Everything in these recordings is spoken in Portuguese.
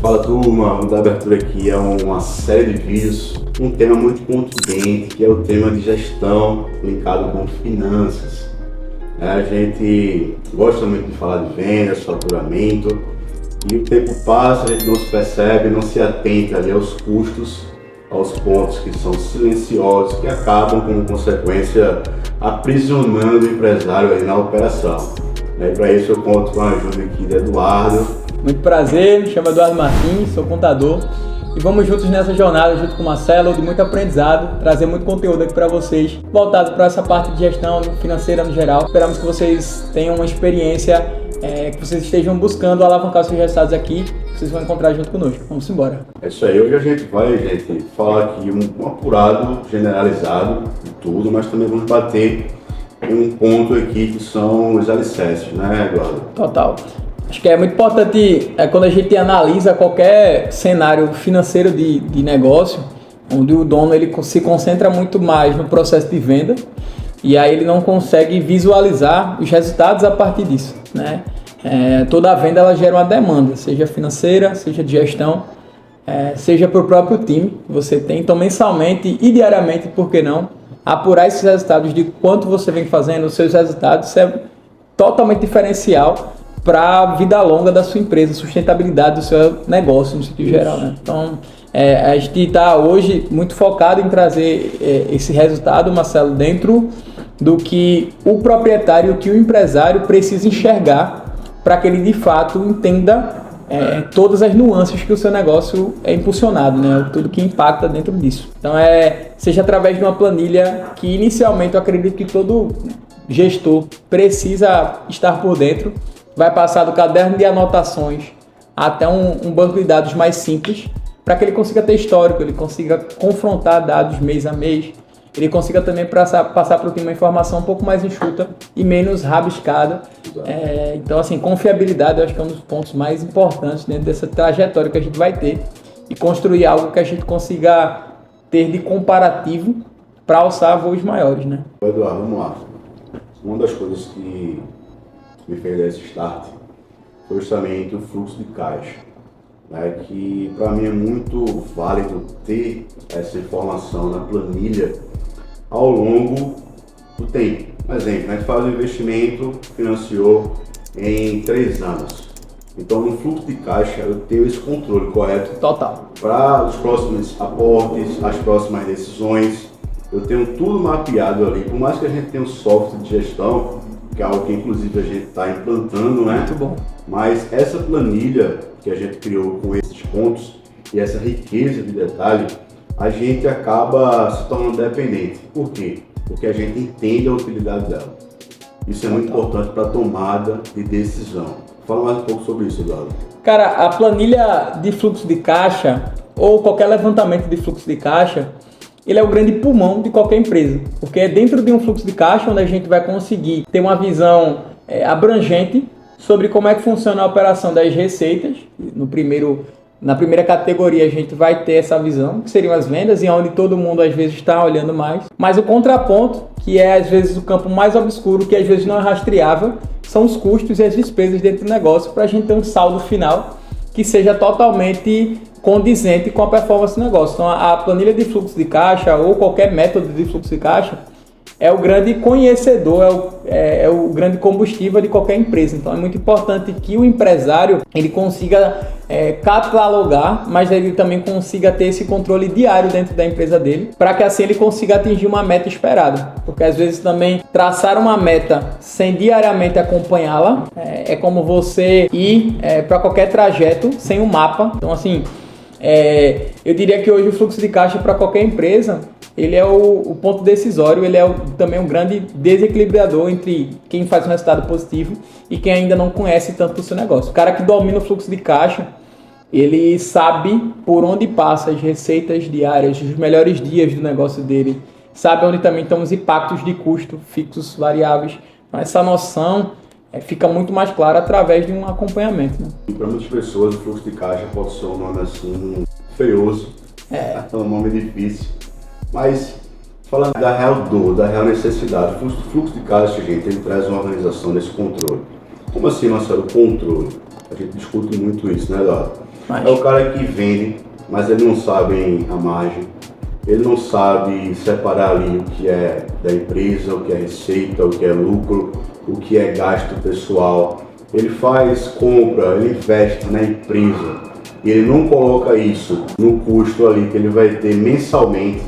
Fala turma, vamos dar abertura aqui a uma série de vídeos, um tema muito contundente, que é o tema de gestão linkado com finanças. A gente gosta muito de falar de vendas, faturamento, e o tempo passa, a gente não se percebe, não se atenta ali aos custos, aos pontos que são silenciosos, que acabam como consequência aprisionando o empresário aí na operação. E para isso eu conto com a ajuda aqui de Eduardo. Muito prazer, me chamo Eduardo Martins, sou contador e vamos juntos nessa jornada junto com o Marcelo, de muito aprendizado, trazer muito conteúdo aqui para vocês, voltado para essa parte de gestão financeira no geral. Esperamos que vocês tenham uma experiência, que vocês estejam buscando alavancar os seus resultados aqui, que vocês vão encontrar junto conosco. Vamos embora. É isso aí, hoje a gente vai, falar aqui um apurado, generalizado de tudo, mas também vamos bater em um ponto aqui que são os alicerces, né, Eduardo? Total. Acho que é muito importante quando a gente analisa qualquer cenário financeiro de negócio, onde o dono ele se concentra muito mais no processo de venda e aí ele não consegue visualizar os resultados a partir disso, né? Toda a venda ela gera uma demanda, seja financeira, seja de gestão, seja para o próprio time que você tem. Então mensalmente e diariamente, por que não, apurar esses resultados de quanto você vem fazendo, os seus resultados, isso é totalmente diferencial para a vida longa da sua empresa, sustentabilidade do seu negócio no sentido geral, né? Então, a gente está hoje muito focado em trazer esse resultado, Marcelo, dentro do que o proprietário, o que o empresário precisa enxergar para que ele de fato entenda todas as nuances que o seu negócio é impulsionado, né? Tudo que impacta dentro disso. Então, seja através de uma planilha que inicialmente eu acredito que todo gestor precisa estar por dentro, vai passar do caderno de anotações até um banco de dados mais simples, para que ele consiga ter histórico, ele consiga confrontar dados mês a mês, ele consiga também passar para o time uma informação um pouco mais enxuta e menos rabiscada. Então, assim, confiabilidade eu acho que é um dos pontos mais importantes dentro dessa trajetória que a gente vai ter e construir algo que a gente consiga ter de comparativo para alçar voos maiores, né? Eduardo, vamos lá. Uma das coisas que me fez dar esse start foi justamente o fluxo de caixa, né, que para mim é muito válido ter essa informação na planilha ao longo do tempo. Por exemplo, a gente faz um investimento, financiou em 3 anos. Então no fluxo de caixa eu tenho esse controle correto Total. Para os próximos aportes, as próximas decisões. Eu tenho tudo mapeado ali, por mais que a gente tenha um software de gestão, que é algo que inclusive a gente está implantando, né? Muito bom. Mas essa planilha que a gente criou com esses pontos e essa riqueza de detalhe, a gente acaba se tornando dependente. Por quê? Porque a gente entende a utilidade dela. Isso é muito importante para a tomada de decisão. Fala mais um pouco sobre isso, Eduardo. Cara, a planilha de fluxo de caixa ou qualquer levantamento de fluxo de caixa, ele é o grande pulmão de qualquer empresa, porque é dentro de um fluxo de caixa onde a gente vai conseguir ter uma visão abrangente sobre como é que funciona a operação das receitas. Na primeira categoria a gente vai ter essa visão, que seriam as vendas, e onde todo mundo às vezes está olhando mais. Mas o contraponto, que é às vezes o campo mais obscuro, que às vezes não é rastreável, são os custos e as despesas dentro do negócio, para a gente ter um saldo final que seja totalmente condizente com a performance do negócio. Então a planilha de fluxo de caixa ou qualquer método de fluxo de caixa é o grande conhecedor, é o grande combustível de qualquer empresa. Então é muito importante que o empresário ele consiga catalogar, mas ele também consiga ter esse controle diário dentro da empresa dele, para que assim ele consiga atingir uma meta esperada. Porque às vezes também traçar uma meta sem diariamente acompanhá-la é como você ir para qualquer trajeto sem um mapa. Então assim, eu diria que hoje o fluxo de caixa para qualquer empresa ele é o ponto decisório, ele é também um grande desequilibrador entre quem faz um resultado positivo e quem ainda não conhece tanto o seu negócio. O cara que domina o fluxo de caixa, ele sabe por onde passa as receitas diárias, os melhores dias do negócio dele, sabe onde também estão os impactos de custo fixos, variáveis. Então, essa noção fica muito mais clara através de um acompanhamento, né? E para muitas pessoas o fluxo de caixa pode ser um nome assim feioso, é um nome difícil. Mas, falando da real dor, da real necessidade, o fluxo de caixa, gente, ele traz uma organização desse controle. Como assim, Marcelo, controle? A gente discute muito isso, né, Eduardo? É o cara que vende, mas ele não sabe a margem, ele não sabe separar ali o que é da empresa, o que é receita, o que é lucro, o que é gasto pessoal. Ele faz compra, ele investe na empresa e ele não coloca isso no custo ali que ele vai ter mensalmente.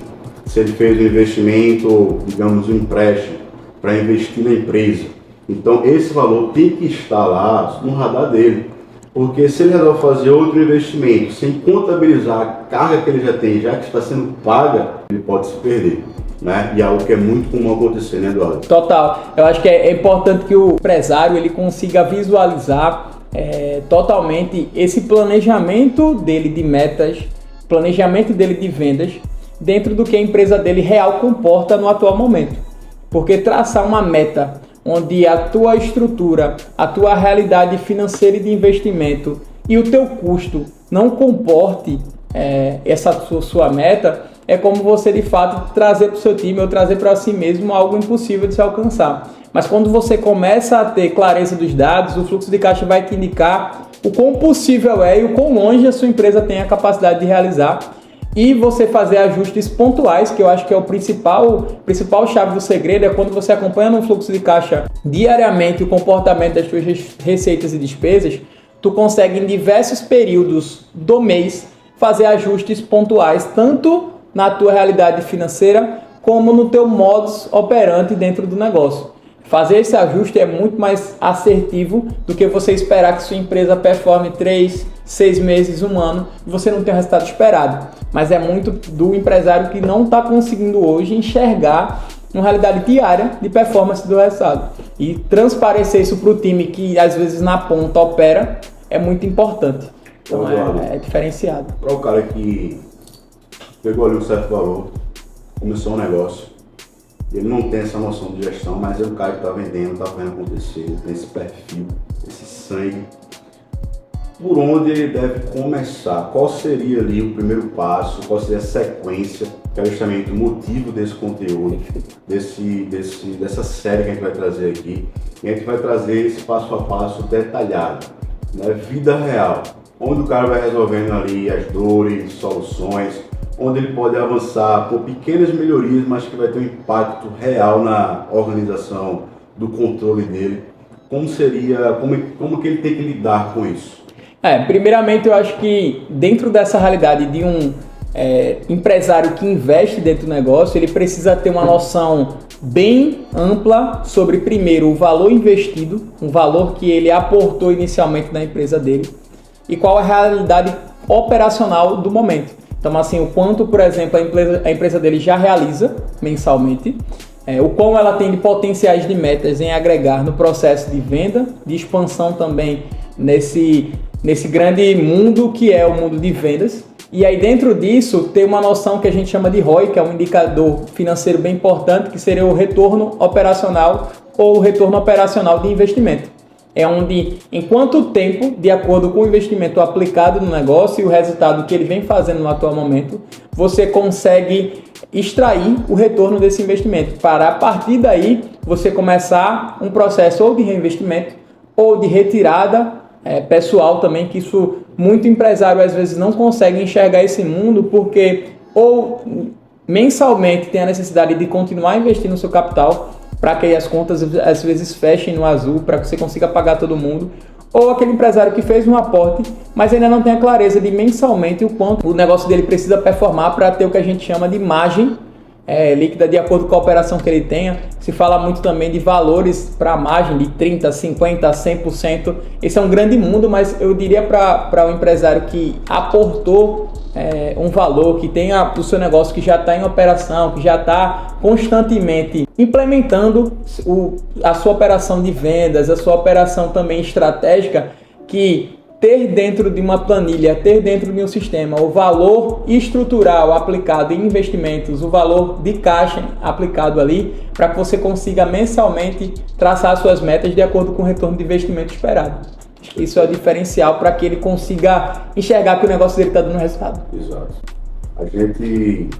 Se ele fez um investimento, digamos um empréstimo, para investir na empresa. Então esse valor tem que estar lá no radar dele. Porque se ele resolve fazer outro investimento sem contabilizar a carga que ele já tem, já que está sendo paga, ele pode se perder. Né? E é algo que é muito comum acontecer, né, Eduardo? Total. Eu acho que é importante que o empresário ele consiga visualizar totalmente esse planejamento dele de metas, planejamento dele de vendas, dentro do que a empresa dele real comporta no atual momento. Porque traçar uma meta onde a tua estrutura, a tua realidade financeira e de investimento e o teu custo não comporte essa sua meta, é como você de fato trazer para o seu time ou trazer para si mesmo algo impossível de se alcançar. Mas quando você começa a ter clareza dos dados, o fluxo de caixa vai te indicar o quão possível é e o quão longe a sua empresa tem a capacidade de realizar, e você fazer ajustes pontuais, que eu acho que é o principal chave do segredo, é quando você acompanha no fluxo de caixa diariamente o comportamento das suas receitas e despesas, tu consegue em diversos períodos do mês fazer ajustes pontuais, tanto na tua realidade financeira como no teu modus operandi dentro do negócio. Fazer esse ajuste é muito mais assertivo do que você esperar que sua empresa performe 3, 6 meses, 1 ano e você não tem o resultado esperado. Mas é muito do empresário que não está conseguindo hoje enxergar uma realidade diária de performance do resultado. E transparecer isso para o time que às vezes na ponta opera é muito importante. Então é diferenciado. Para o cara que pegou ali um certo valor, começou um negócio, ele não tem essa noção de gestão, mas é o cara que está vendendo, está fazendo acontecer, tem esse perfil, esse sangue. Por onde ele deve começar? Qual seria ali o primeiro passo? Qual seria a sequência? Que é justamente o motivo desse conteúdo, dessa série que a gente vai trazer aqui. E a gente vai trazer esse passo a passo detalhado, né? Vida real, onde o cara vai resolvendo ali as dores, soluções, onde ele pode avançar por pequenas melhorias, mas que vai ter um impacto real na organização, do controle dele. Como que ele tem que lidar com isso? Primeiramente eu acho que dentro dessa realidade de um empresário que investe dentro do negócio, ele precisa ter uma noção bem ampla sobre, primeiro, o valor investido, um valor que ele aportou inicialmente na empresa dele, e qual a realidade operacional do momento. Então, assim, o quanto, por exemplo, a empresa dele já realiza mensalmente, o quão ela tem de potenciais de metas em agregar no processo de venda, de expansão também nesse grande mundo que é o mundo de vendas. E aí dentro disso tem uma noção que a gente chama de ROI, que é um indicador financeiro bem importante, que seria o retorno operacional ou o retorno operacional de investimento. É onde, em quanto tempo, de acordo com o investimento aplicado no negócio e o resultado que ele vem fazendo no atual momento, você consegue extrair o retorno desse investimento, para a partir daí você começar um processo ou de reinvestimento ou de retirada pessoal também, que isso muito empresário às vezes não consegue enxergar esse mundo, porque ou mensalmente tem a necessidade de continuar investindo no seu capital para que as contas às vezes fechem no azul, para que você consiga pagar todo mundo, ou aquele empresário que fez um aporte, mas ainda não tem a clareza de mensalmente o quanto o negócio dele precisa performar para ter o que a gente chama de margem líquida de acordo com a operação que ele tenha. Se fala muito também de valores para a margem de 30%, 50%, 100%. Esse é um grande mundo, mas eu diria para o empresário que aportou um valor, que tenha o seu negócio que já está em operação, que já está constantemente implementando a sua operação de vendas, a sua operação também estratégica, que ter dentro de uma planilha, ter dentro de um sistema o valor estrutural aplicado em investimentos, o valor de caixa aplicado ali, para que você consiga mensalmente traçar suas metas de acordo com o retorno de investimento esperado. Isso é o diferencial para que ele consiga enxergar que o negócio dele está dando resultado. Exato. A gente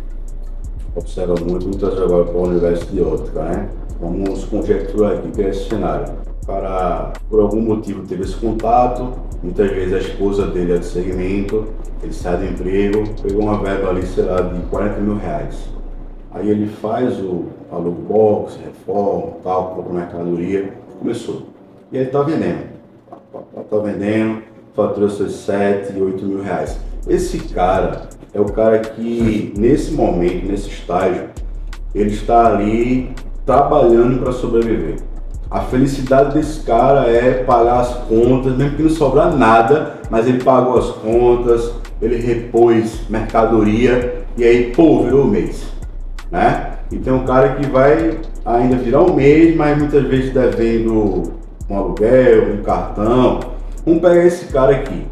observa muito, vamos trazer agora para o universo de ótica, né? Vamos conjecturar aqui que é esse cenário. cara, por algum motivo, teve esse contato. Muitas vezes a esposa dele é do segmento, ele sai do emprego, pegou uma verba ali, sei lá, de 40 mil reais. Aí ele faz o aluga box, reforma, tal, compra mercadoria, começou. E ele tá vendendo, fatura seus 7, 8 mil reais. Esse cara é o cara que, nesse momento, nesse estágio, ele está ali trabalhando para sobreviver. A felicidade desse cara é pagar as contas, mesmo que não sobrar nada, mas ele pagou as contas, ele repôs mercadoria e aí, pô, virou o mês, né? E tem um cara que vai ainda virar um mês, mas muitas vezes devendo um aluguel, um cartão. Vamos pegar esse cara aqui,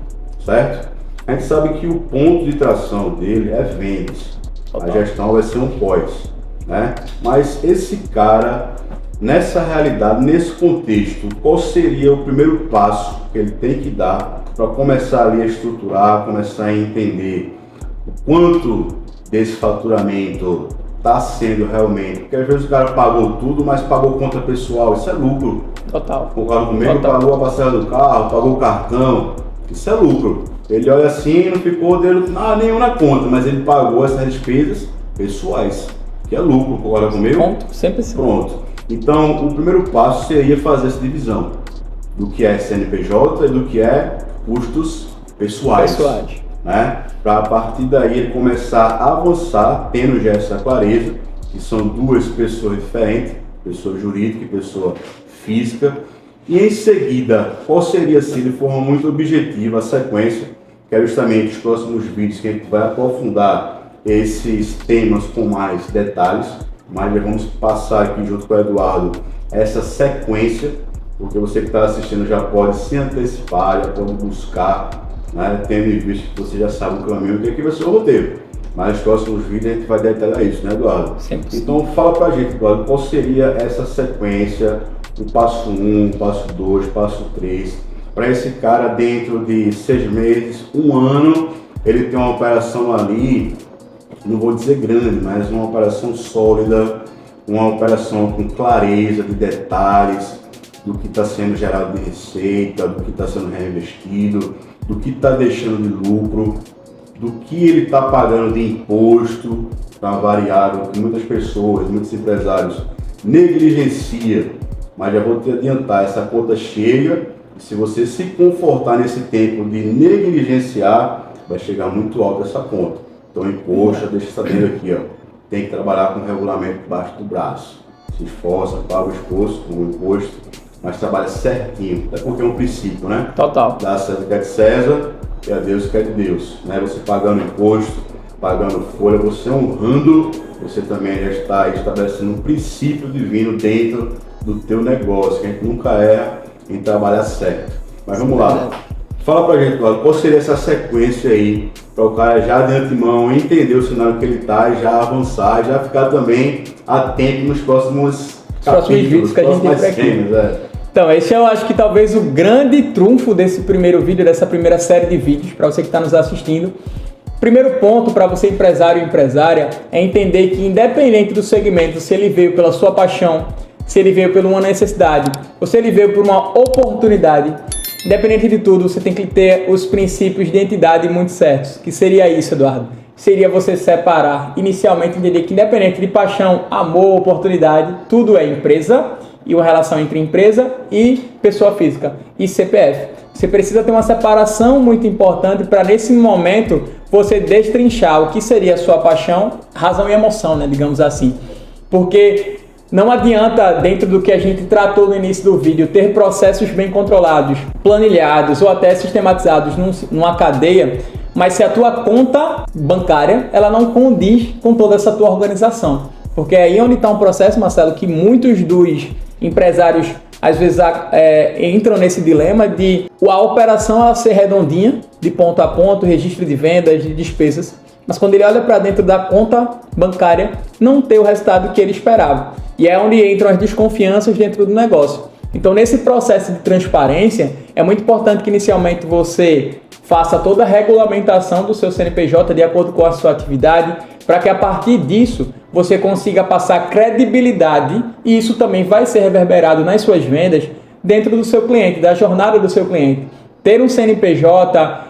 certo? A gente sabe que o ponto de tração dele é vendas. A gestão vai ser um pós, né? Mas esse cara, nessa realidade, nesse contexto, qual seria o primeiro passo que ele tem que dar para começar ali a estruturar, começar a entender o quanto desse faturamento está sendo realmente? Porque às vezes o cara pagou tudo, mas pagou conta pessoal, isso é lucro. Total. O cara comigo pagou a parcela do carro, pagou o cartão, isso é lucro. Ele olha assim, não ficou dele nada nenhum na conta, mas ele pagou essas despesas pessoais, que é lucro, concorda comigo? Ponto, sempre sim. Pronto. Então, o primeiro passo seria fazer essa divisão do que é CNPJ e do que é custos pessoais. Né? Para a partir daí ele começar a avançar, tendo já essa clareza, que são duas pessoas diferentes, pessoa jurídica e pessoa física. E em seguida, qual seria, assim, de forma muito objetiva, a sequência, que é justamente os próximos vídeos que a gente vai aprofundar esses temas com mais detalhes, mas já vamos passar aqui junto com o Eduardo essa sequência, porque você que está assistindo já pode se antecipar, já pode buscar, né, tendo em vista que você já sabe o caminho, que aqui vai ser o roteiro. Mas nos próximos vídeos a gente vai detalhar isso, né, Eduardo? Sempre. Então fala pra gente, Eduardo, qual seria essa sequência, o passo 1, passo 2, passo 3, para esse cara dentro de 6 meses, 1 ano, ele tem uma operação ali, não vou dizer grande, mas uma operação sólida, uma operação com clareza de detalhes, do que está sendo gerado de receita, do que está sendo reinvestido, do que está deixando de lucro, do que ele está pagando de imposto, para variável, que muitas pessoas, muitos empresários negligenciam, mas já vou te adiantar, essa conta chega, e se você se confortar nesse tempo de negligenciar, vai chegar muito alto essa conta. Então imposto, deixa sabendo aqui, ó, tem que trabalhar com o regulamento debaixo do braço. Se esforça, paga o imposto, mas trabalha certinho, até porque é um princípio, né? Total. Dá a César que é de César e a Deus que é de Deus, né? Você pagando imposto, pagando folha, você honrando, você também já está estabelecendo um princípio divino dentro do teu negócio, que a gente nunca erra em trabalhar certo. Mas vamos lá. Fala pra gente, Eduardo, qual seria essa sequência aí, para o cara já de antemão entender o cenário que ele está e já avançar, já ficar também atento nos próximos vídeos que a gente tem por aqui. Então, esse eu acho que talvez o grande trunfo desse primeiro vídeo, dessa primeira série de vídeos, para você que está nos assistindo. Primeiro ponto para você, empresário e empresária, é entender que independente do segmento, se ele veio pela sua paixão, se ele veio por uma necessidade, ou se ele veio por uma oportunidade, independente de tudo, você tem que ter os princípios de identidade muito certos. Que seria isso, Eduardo? Seria você separar, inicialmente entender que independente de paixão, amor, oportunidade, tudo é empresa e uma relação entre empresa e pessoa física e CPF. Você precisa ter uma separação muito importante para nesse momento você destrinchar o que seria a sua paixão, razão e emoção, né, digamos assim. Porque não adianta, dentro do que a gente tratou no início do vídeo, ter processos bem controlados, planilhados ou até sistematizados numa cadeia, mas se a tua conta bancária ela não condiz com toda essa tua organização. Porque é aí onde está um processo, Marcelo, que muitos dos empresários às vezes entram nesse dilema de a operação ela ser redondinha, de ponto a ponto, registro de vendas, de despesas, mas quando ele olha para dentro da conta bancária, não ter o resultado que ele esperava. E é onde entram as desconfianças dentro do negócio. Então, nesse processo de transparência, é muito importante que inicialmente você faça toda a regulamentação do seu CNPJ de acordo com a sua atividade, para que a partir disso você consiga passar credibilidade, e isso também vai ser reverberado nas suas vendas, dentro do seu cliente, da jornada do seu cliente. Ter um CNPJ,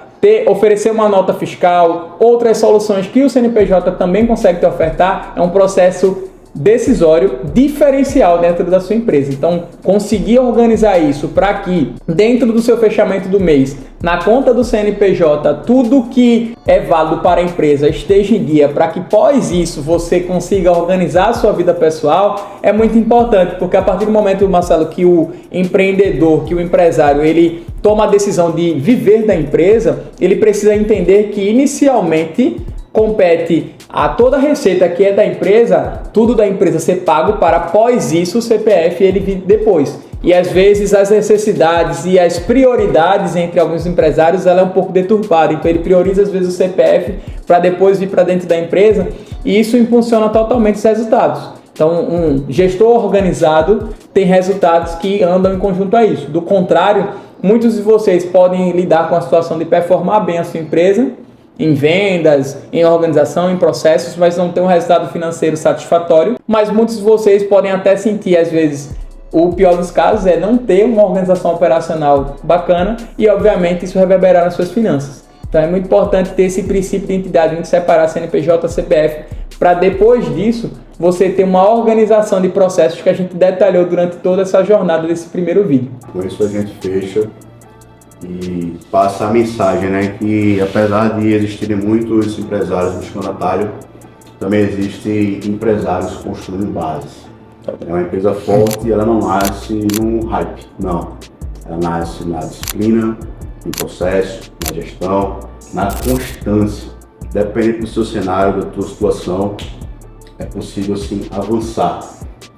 oferecer uma nota fiscal, outras soluções que o CNPJ também consegue te ofertar, é um processo decisório diferencial dentro da sua empresa. Então, conseguir organizar isso para que dentro do seu fechamento do mês, na conta do CNPJ, tudo que é válido para a empresa esteja em dia, para que pós isso você consiga organizar a sua vida pessoal, é muito importante, porque a partir do momento, Marcelo, que o empreendedor, que o empresário, ele toma a decisão de viver da empresa, ele precisa entender que inicialmente compete a toda a receita que é da empresa, tudo da empresa ser pago para após isso o CPF ele vir depois. E às vezes as necessidades e as prioridades entre alguns empresários ela é um pouco deturpada, então ele prioriza às vezes o CPF para depois vir para dentro da empresa e isso impulsiona totalmente os resultados. Então um gestor organizado tem resultados que andam em conjunto a isso. Do contrário, muitos de vocês podem lidar com a situação de performar bem a sua empresa, em vendas, em organização, em processos, mas não ter um resultado financeiro satisfatório. Mas muitos de vocês podem até sentir, às vezes, o pior dos casos é não ter uma organização operacional bacana e, obviamente, isso reverberar nas suas finanças. Então é muito importante ter esse princípio de entidade, de separar CNPJ e CPF, para depois disso você ter uma organização de processos que a gente detalhou durante toda essa jornada desse primeiro vídeo. Com isso a gente fecha e passa a mensagem, né, que apesar de existirem muitos empresários no escanatário, também existem empresários construindo bases. É uma empresa forte e ela não nasce num hype, não. Ela nasce na disciplina, no processo, na gestão, na constância. Dependendo do seu cenário, da tua situação, é possível sim avançar.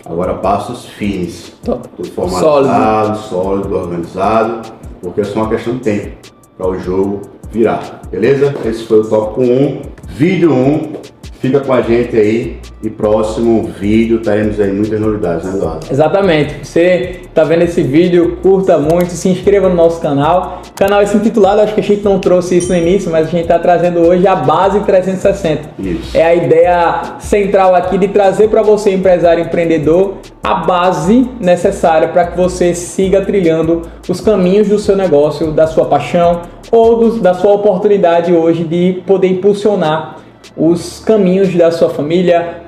Agora passos firmes, tudo formatado, sólido, organizado, porque é só uma questão de tempo para o jogo virar, beleza? Esse foi o tópico 1, vídeo 1, fica com a gente aí e próximo vídeo teremos aí muitas novidades, né, Eduardo? Exatamente, você está vendo esse vídeo, curta muito, se inscreva no nosso canal. O canal é assim intitulado, acho que a gente não trouxe isso no início, mas a gente está trazendo hoje a base 360. Isso. É a ideia central aqui de trazer para você, empresário empreendedor, a base necessária para que você siga trilhando os caminhos do seu negócio, da sua paixão ou da sua oportunidade hoje de poder impulsionar os caminhos da sua família,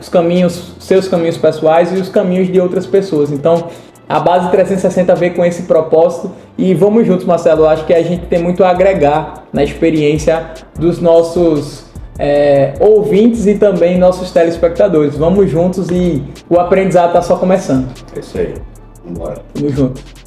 seus caminhos pessoais e os caminhos de outras pessoas. Então, a base 360 vem com esse propósito e vamos juntos, Marcelo. Eu acho que a gente tem muito a agregar na experiência dos nossos ouvintes e também nossos telespectadores. Vamos juntos e o aprendizado está só começando. É isso aí. Vamos embora. Vamos junto.